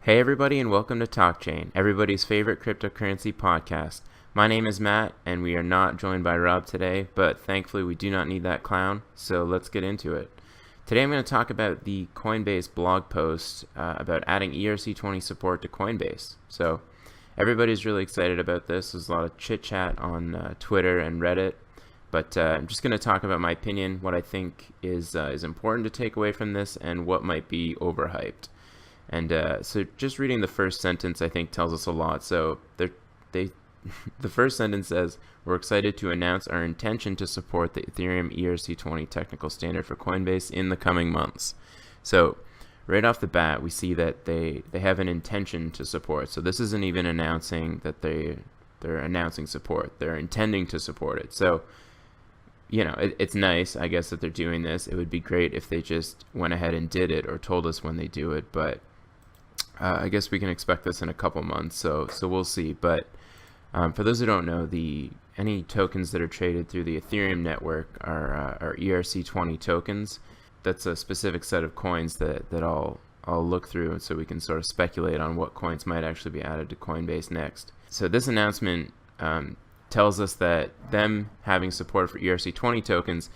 Hey everybody and welcome to TalkChain, everybody's favorite cryptocurrency podcast. My name is Matt and we are not joined by Rob today, but thankfully we do not need that clown, so let's get into it. Today I'm going to talk about the Coinbase blog post about adding ERC20 support to Coinbase. So everybody's really excited about this. There's a lot of chit chat on Twitter and Reddit, but I'm just going to talk about my opinion, what I think is important to take away from this, and what might be overhyped. And so just reading the first sentence, I think, tells us a lot. So the first sentence says, "We're excited to announce our intention to support the Ethereum ERC20 technical standard for Coinbase in the coming months." So right off the bat, we see that they have an intention to support. So this isn't even announcing that they're announcing support. They're intending to support it. So, you know, it's nice, I guess, that they're doing this. It would be great if they just went ahead and did it or told us when they do it, but I guess we can expect this in a couple months, so we'll see. But for those who don't know, any tokens that are traded through the Ethereum network are ERC20 tokens. That's a specific set of coins that I'll look through, and so we can sort of speculate on what coins might actually be added to Coinbase next. So this announcement tells us that them having support for ERC20 tokens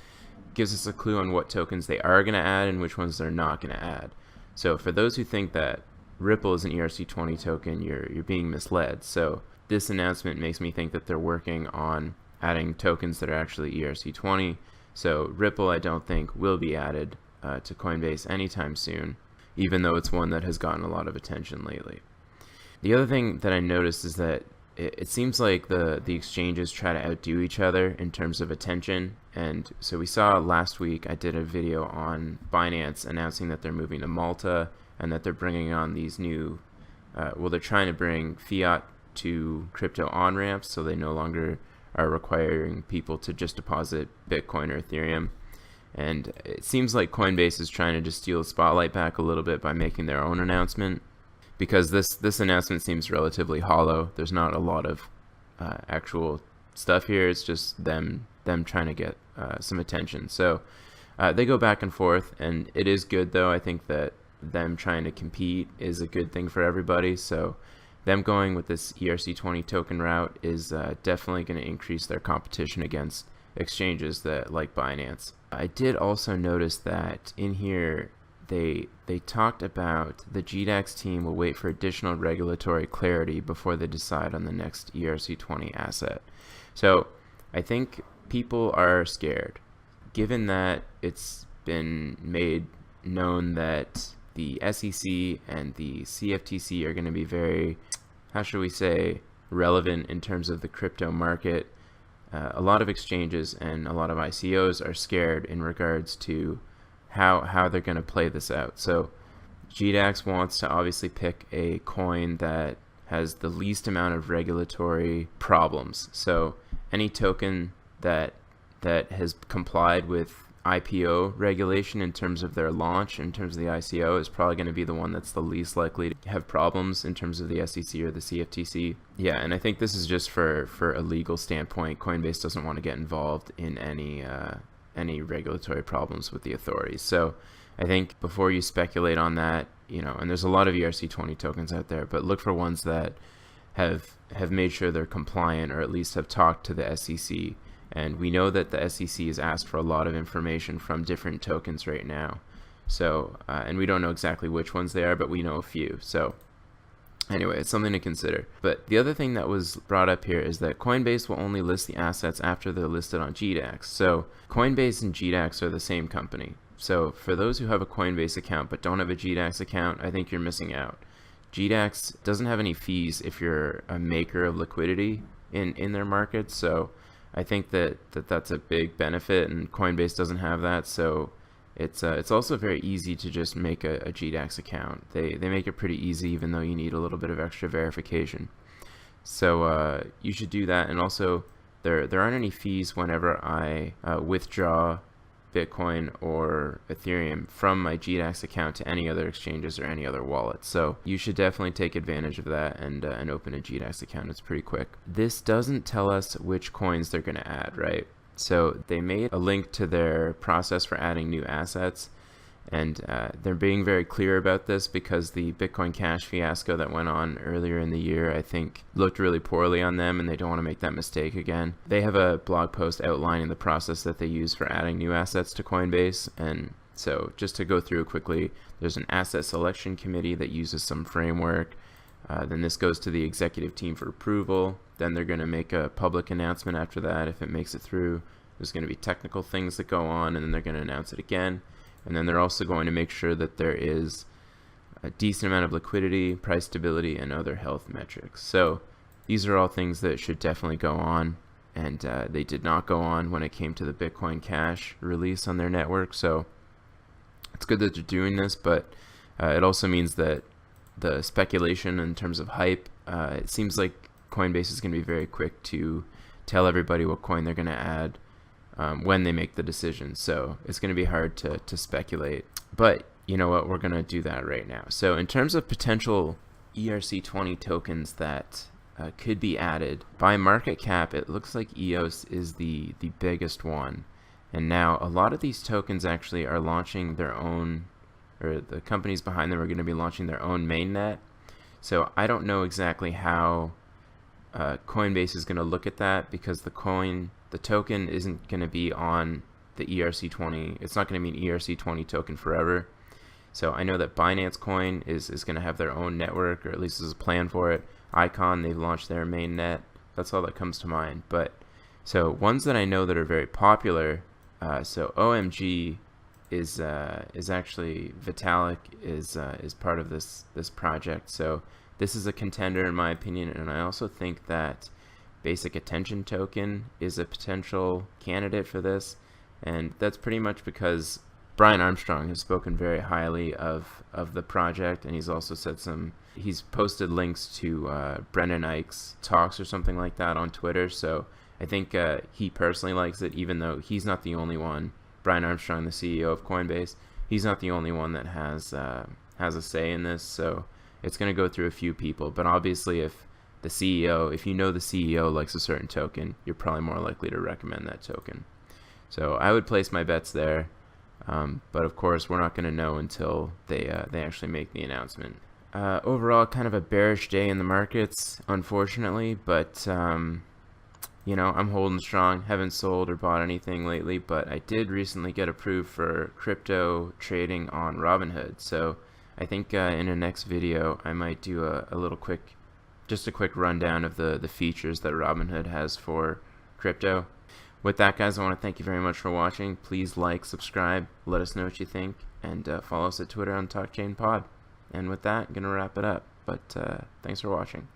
gives us a clue on what tokens they are going to add and which ones they're not going to add. So for those who think that Ripple is an ERC20 token, you're being misled. So this announcement makes me think that they're working on adding tokens that are actually ERC20. So Ripple, I don't think, will be added to Coinbase anytime soon, even though it's one that has gotten a lot of attention lately. The other thing that I noticed is that it seems like the exchanges try to outdo each other in terms of attention. And so we saw last week, I did a video on Binance announcing that they're moving to Malta and that they're bringing on these new, they're trying to bring fiat to crypto on-ramps, so they no longer are requiring people to just deposit Bitcoin or Ethereum. And it seems like Coinbase is trying to just steal the spotlight back a little bit by making their own announcement, because this announcement seems relatively hollow. There's not a lot of actual stuff here. It's just them trying to get some attention. So they go back and forth, and it is good, though. I think that them trying to compete is a good thing for everybody. So them going with this ERC20 token route is definitely going to increase their competition against exchanges that like Binance. I did also notice that in here they talked about the GDAX team will wait for additional regulatory clarity before they decide on the next ERC20 asset. So I think people are scared, given that it's been made known that the SEC and the CFTC are going to be very, how should we say, relevant in terms of the crypto market. A lot of exchanges and a lot of ICOs are scared in regards to how they're going to play this out. So GDAX wants to obviously pick a coin that has the least amount of regulatory problems. So any token that has complied with IPO regulation in terms of their launch, in terms of the ICO, is probably going to be the one that's the least likely to have problems in terms of the SEC or the CFTC. Yeah, and I think this is just for a legal standpoint. Coinbase doesn't want to get involved in any regulatory problems with the authorities. So I think before you speculate on that, and there's a lot of ERC20 tokens out there, but look for ones that have made sure they're compliant, or at least have talked to the SEC. And we know that the SEC has asked for a lot of information from different tokens right now. So, and we don't know exactly which ones they are, but we know a few. So anyway, it's something to consider. But the other thing that was brought up here is that Coinbase will only list the assets after they're listed on GDAX. So Coinbase and GDAX are the same company. So for those who have a Coinbase account but don't have a GDAX account, I think you're missing out. GDAX doesn't have any fees if you're a maker of liquidity in their market. So I think that's a big benefit, and Coinbase doesn't have that. So it's also very easy to just make a GDAX account. They make it pretty easy, even though you need a little bit of extra verification. So you should do that. And also there aren't any fees whenever I withdraw Bitcoin or Ethereum from my GDAX account to any other exchanges or any other wallet. So you should definitely take advantage of that and open a GDAX account. It's pretty quick. This doesn't tell us which coins they're going to add, right? So they made a link to their process for adding new assets, And they're being very clear about this because the Bitcoin Cash fiasco that went on earlier in the year, I think, looked really poorly on them, and they don't want to make that mistake again. They have a blog post outlining the process that they use for adding new assets to Coinbase. And so just to go through quickly, there's an asset selection committee that uses some framework. Then this goes to the executive team for approval. Then they're going to make a public announcement after that if it makes it through. There's going to be technical things that go on, and then they're going to announce it again. And then they're also going to make sure that there is a decent amount of liquidity, price stability, and other health metrics. So these are all things that should definitely go on, and they did not go on when it came to the Bitcoin Cash release on their network. So it's good that they're doing this, but it also means that the speculation in terms of hype, it seems like Coinbase is going to be very quick to tell everybody what coin they're going to add when they make the decision. So it's going to be hard to speculate. But you know what? We're going to do that right now. So in terms of potential ERC20 tokens that could be added, by market cap, it looks like EOS is the biggest one. And now a lot of these tokens actually are launching their own, or the companies behind them are going to be launching their own mainnet. So I don't know exactly how Coinbase is going to look at that, because the token isn't going to be on the ERC20. It's not going to be an ERC20 token forever. So I know that Binance Coin is going to have their own network, or at least there's a plan for it. Icon, they've launched their main net. That's all that comes to mind. But so ones that I know that are very popular, so OMG is actually Vitalik is part of this project. So this is a contender in my opinion, and I also think that Basic Attention Token is a potential candidate for this, and that's pretty much because Brian Armstrong has spoken very highly of the project, and he's also said he's posted links to Brendan Eich's talks or something like that on Twitter. So I think he personally likes it, even though he's not the only one. Brian Armstrong, the CEO of Coinbase, he's not the only one that has a say in this. So it's going to go through a few people, but obviously if you know the CEO likes a certain token, you're probably more likely to recommend that token. So I would place my bets there, but of course we're not going to know until they actually make the announcement. Overall, kind of a bearish day in the markets, unfortunately, but you know, I'm holding strong. Haven't sold or bought anything lately, but I did recently get approved for crypto trading on Robinhood. So I think in the next video I might do a little quick rundown of the features that Robinhood has for crypto. With that, guys, I want to thank you very much for watching. Please like, subscribe, let us know what you think, and follow us at Twitter on TalkChainPod. And with that, I'm going to wrap it up. But thanks for watching.